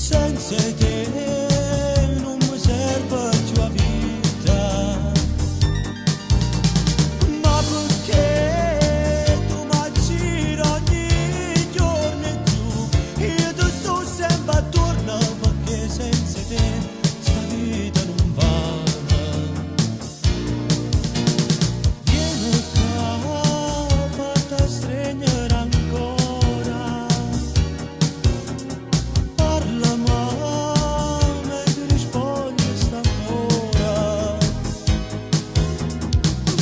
senza te non mi serve più la vita. Ma perché tu mi giri ogni giorno e giù, io ti sto sempre attorno perché senza te sta vita non va. Vieni qua, fatta stringere ancora, parla male e ti rispondi stavolta.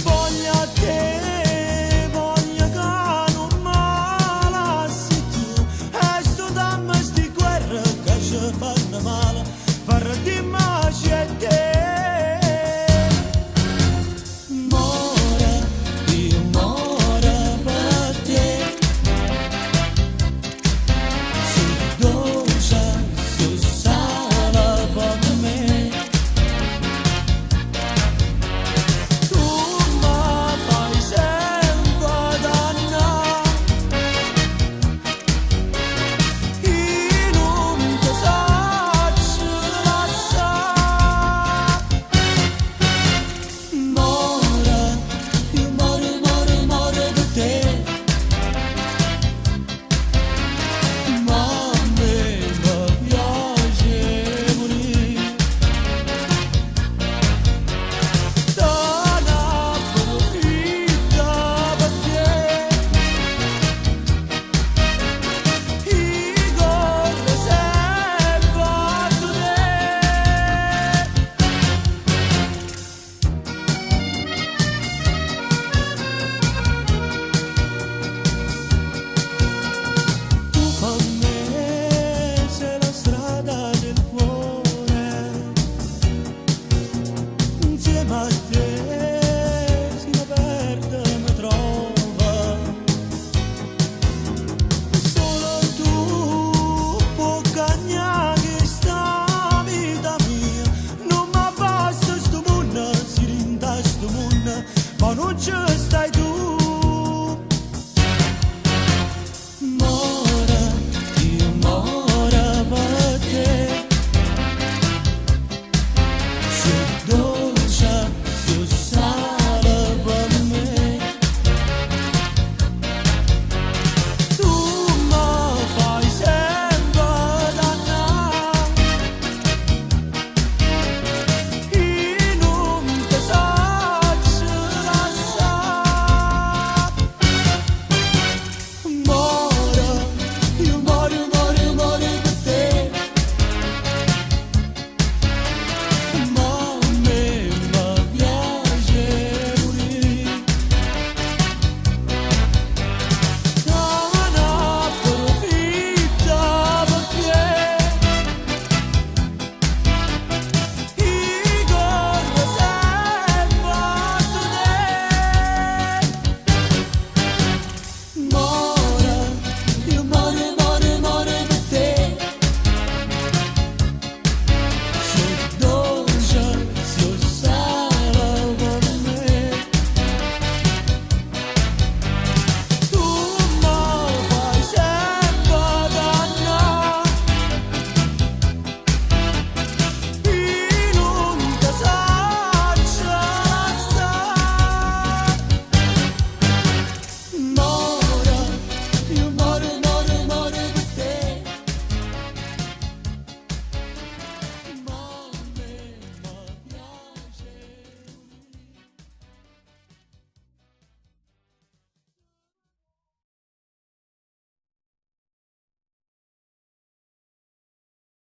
Voglio a te, voglio che non mi lasci tu, e sto dammi sti guerre che ci fanno male, per dimmi c'è te.